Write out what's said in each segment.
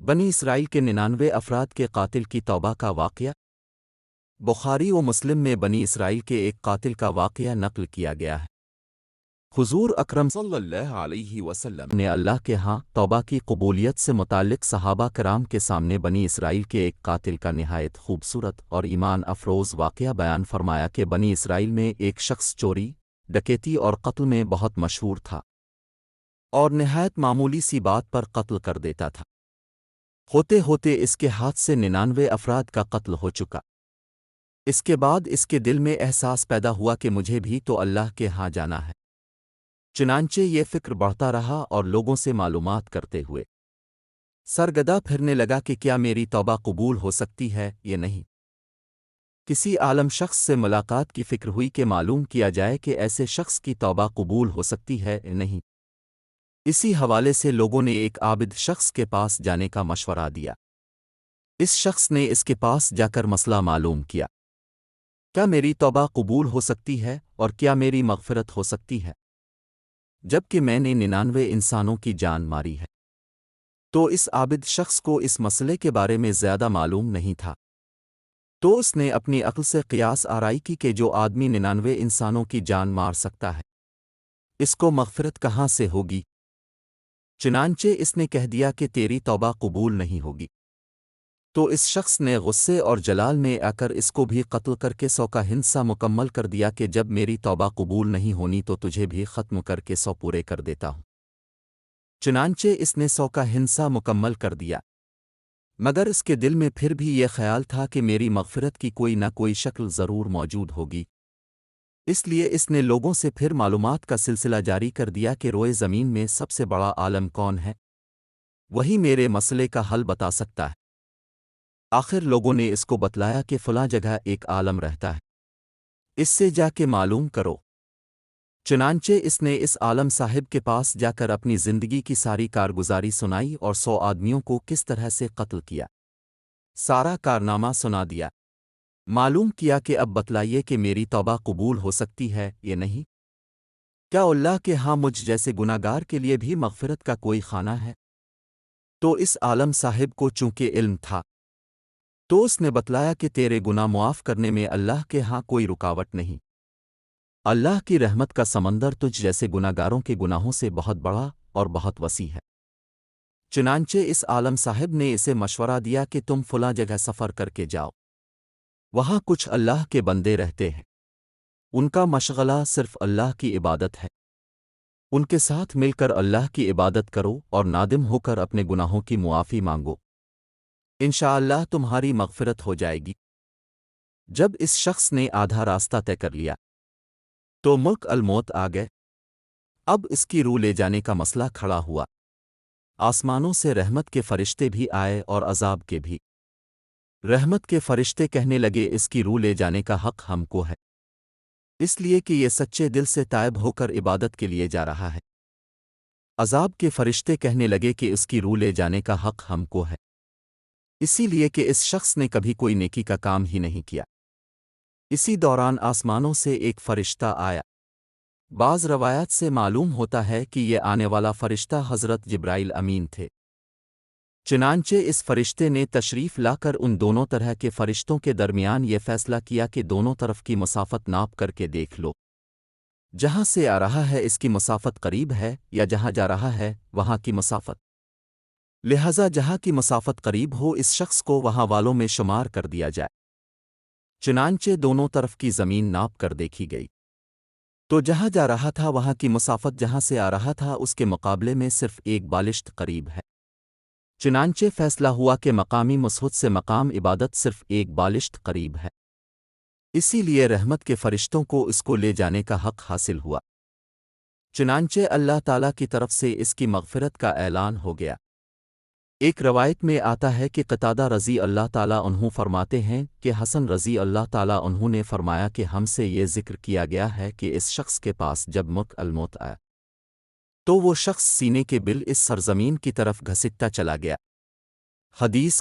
بنی اسرائیل کے 99 افراد کے قاتل کی توبہ کا واقعہ بخاری و مسلم میں بنی اسرائیل کے ایک قاتل کا واقعہ نقل کیا گیا ہے۔ حضور اکرم صلی اللہ علیہ وسلم نے اللہ کے ہاں توبہ کی قبولیت سے متعلق صحابہ کرام کے سامنے بنی اسرائیل کے ایک قاتل کا نہایت خوبصورت اور ایمان افروز واقعہ بیان فرمایا کہ بنی اسرائیل میں ایک شخص چوری، ڈکیتی اور قتل میں بہت مشہور تھا اور نہایت معمولی سی بات پر قتل کر دیتا تھا۔ ہوتے ہوتے اس کے ہاتھ سے 99 افراد کا قتل ہو چکا۔ اس کے بعد اس کے دل میں احساس پیدا ہوا کہ مجھے بھی تو اللہ کے ہاں جانا ہے۔ چنانچہ یہ فکر بڑھتا رہا اور لوگوں سے معلومات کرتے ہوئے سرگردہ پھرنے لگا کہ کیا میری توبہ قبول ہو سکتی ہے یا نہیں۔ کسی عالم شخص سے ملاقات کی فکر ہوئی کہ معلوم کیا جائے کہ ایسے شخص کی توبہ قبول ہو سکتی ہے یا نہیں۔ اسی حوالے سے لوگوں نے ایک عابد شخص کے پاس جانے کا مشورہ دیا۔ اس شخص نے اس کے پاس جا کر مسئلہ معلوم کیا، کیا میری توبہ قبول ہو سکتی ہے اور کیا میری مغفرت ہو سکتی ہے، جبکہ میں نے 99 انسانوں کی جان ماری ہے۔ تو اس عابد شخص کو اس مسئلے کے بارے میں زیادہ معلوم نہیں تھا، تو اس نے اپنی عقل سے قیاس آرائی کی کہ جو آدمی 99 انسانوں کی جان مار سکتا ہے، اس کو مغفرت کہاں سے ہوگی؟ چنانچہ اس نے کہہ دیا کہ تیری توبہ قبول نہیں ہوگی۔ تو اس شخص نے غصے اور جلال میں آ کر اس کو بھی قتل کر کے 100 کا ہندسہ مکمل کر دیا کہ جب میری توبہ قبول نہیں ہونی تو تجھے بھی ختم کر کے 100 پورے کر دیتا ہوں۔ چنانچہ اس نے 100 کا ہندسہ مکمل کر دیا، مگر اس کے دل میں پھر بھی یہ خیال تھا کہ میری مغفرت کی کوئی نہ کوئی شکل ضرور موجود ہوگی۔ اس لیے اس نے لوگوں سے پھر معلومات کا سلسلہ جاری کر دیا کہ روئے زمین میں سب سے بڑا عالم کون ہے، وہی میرے مسئلے کا حل بتا سکتا ہے۔ آخر لوگوں نے اس کو بتلایا کہ فلاں جگہ ایک عالم رہتا ہے، اس سے جا کے معلوم کرو۔ چنانچہ اس نے اس عالم صاحب کے پاس جا کر اپنی زندگی کی ساری کارگزاری سنائی اور 100 آدمیوں کو کس طرح سے قتل کیا، سارا کارنامہ سنا دیا۔ معلوم کیا کہ اب بتلائیے کہ میری توبہ قبول ہو سکتی ہے یا نہیں؟ کیا اللہ کے ہاں مجھ جیسے گناہگار کے لیے بھی مغفرت کا کوئی خانہ ہے؟ تو اس عالم صاحب کو چونکہ علم تھا، تو اس نے بتلایا کہ تیرے گناہ معاف کرنے میں اللہ کے ہاں کوئی رکاوٹ نہیں۔ اللہ کی رحمت کا سمندر تجھ جیسے گناہگاروں کے گناہوں سے بہت بڑا اور بہت وسیع ہے۔ چنانچہ اس عالم صاحب نے اسے مشورہ دیا کہ تم فلاں جگہ سفر کر کے جاؤ، وہاں کچھ اللہ کے بندے رہتے ہیں، ان کا مشغلہ صرف اللہ کی عبادت ہے، ان کے ساتھ مل کر اللہ کی عبادت کرو اور نادم ہو کر اپنے گناہوں کی معافی مانگو، انشاءاللہ تمہاری مغفرت ہو جائے گی۔ جب اس شخص نے آدھا راستہ طے کر لیا تو ملک الموت آ گئے۔ اب اس کی روح لے جانے کا مسئلہ کھڑا ہوا۔ آسمانوں سے رحمت کے فرشتے بھی آئے اور عذاب کے بھی۔ رحمت کے فرشتے کہنے لگے اس کی روح لے جانے کا حق ہم کو ہے، اس لیے کہ یہ سچے دل سے تائب ہو کر عبادت کے لیے جا رہا ہے۔ عذاب کے فرشتے کہنے لگے کہ اس کی روح لے جانے کا حق ہم کو ہے، اسی لیے کہ اس شخص نے کبھی کوئی نیکی کا کام ہی نہیں کیا۔ اسی دوران آسمانوں سے ایک فرشتہ آیا۔ بعض روایات سے معلوم ہوتا ہے کہ یہ آنے والا فرشتہ حضرت جبرائیل امین تھے۔ چنانچہ اس فرشتے نے تشریف لا کر ان دونوں طرح کے فرشتوں کے درمیان یہ فیصلہ کیا کہ دونوں طرف کی مسافت ناپ کر کے دیکھ لو، جہاں سے آ رہا ہے اس کی مسافت قریب ہے یا جہاں جا رہا ہے وہاں کی مسافت، لہذا جہاں کی مسافت قریب ہو اس شخص کو وہاں والوں میں شمار کر دیا جائے۔ چنانچہ دونوں طرف کی زمین ناپ کر دیکھی گئی، تو جہاں جا رہا تھا وہاں کی مسافت جہاں سے آ رہا تھا اس کے مقابلے میں صرف ایک بالشت قریب ہے۔ چنانچہ فیصلہ ہوا کہ مقامی مسحت سے مقام عبادت صرف ایک بالشت قریب ہے، اسی لیے رحمت کے فرشتوں کو اس کو لے جانے کا حق حاصل ہوا۔ چنانچہ اللہ تعالیٰ کی طرف سے اس کی مغفرت کا اعلان ہو گیا۔ ایک روایت میں آتا ہے کہ قتادہ رضی اللہ تعالیٰ عنہ فرماتے ہیں کہ حسن رضی اللہ تعالیٰ عنہ نے فرمایا کہ ہم سے یہ ذکر کیا گیا ہے کہ اس شخص کے پاس جب ملک الموت آیا تو وہ شخص سینے کے بل اس سرزمین کی طرف گھسٹتا چلا گیا۔ حدیث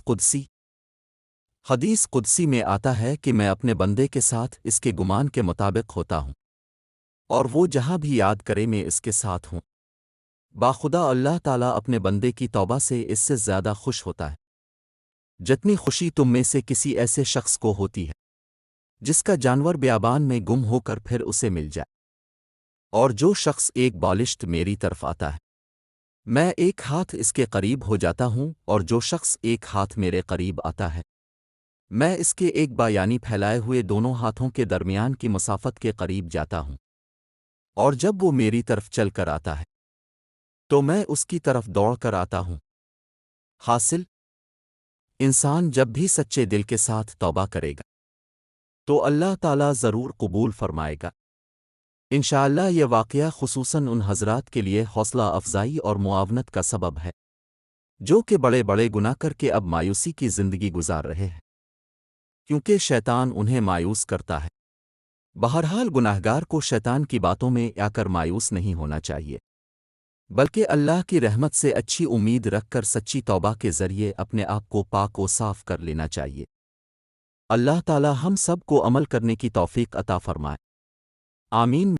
قدسی میں آتا ہے کہ میں اپنے بندے کے ساتھ اس کے گمان کے مطابق ہوتا ہوں، اور وہ جہاں بھی یاد کرے میں اس کے ساتھ ہوں۔ باخدا اللہ تعالیٰ اپنے بندے کی توبہ سے اس سے زیادہ خوش ہوتا ہے جتنی خوشی تم میں سے کسی ایسے شخص کو ہوتی ہے جس کا جانور بیابان میں گم ہو کر پھر اسے مل جائے۔ اور جو شخص ایک بالشت میری طرف آتا ہے میں ایک ہاتھ اس کے قریب ہو جاتا ہوں، اور جو شخص ایک ہاتھ میرے قریب آتا ہے میں اس کے ایک یعنی پھیلائے ہوئے دونوں ہاتھوں کے درمیان کی مسافت کے قریب جاتا ہوں، اور جب وہ میری طرف چل کر آتا ہے تو میں اس کی طرف دوڑ کر آتا ہوں۔ حاصل انسان جب بھی سچے دل کے ساتھ توبہ کرے گا تو اللہ تعالیٰ ضرور قبول فرمائے گا۔ انشاءاللہ یہ واقعہ خصوصاً ان حضرات کے لیے حوصلہ افزائی اور معاونت کا سبب ہے جو کہ بڑے بڑے گناہ کر کے اب مایوسی کی زندگی گزار رہے ہیں، کیونکہ شیطان انہیں مایوس کرتا ہے۔ بہرحال گناہگار کو شیطان کی باتوں میں آ کر مایوس نہیں ہونا چاہیے، بلکہ اللہ کی رحمت سے اچھی امید رکھ کر سچی توبہ کے ذریعے اپنے آپ کو پاک و صاف کر لینا چاہیے۔ اللہ تعالی ہم سب کو عمل کرنے کی توفیق عطا فرمائے، آمین۔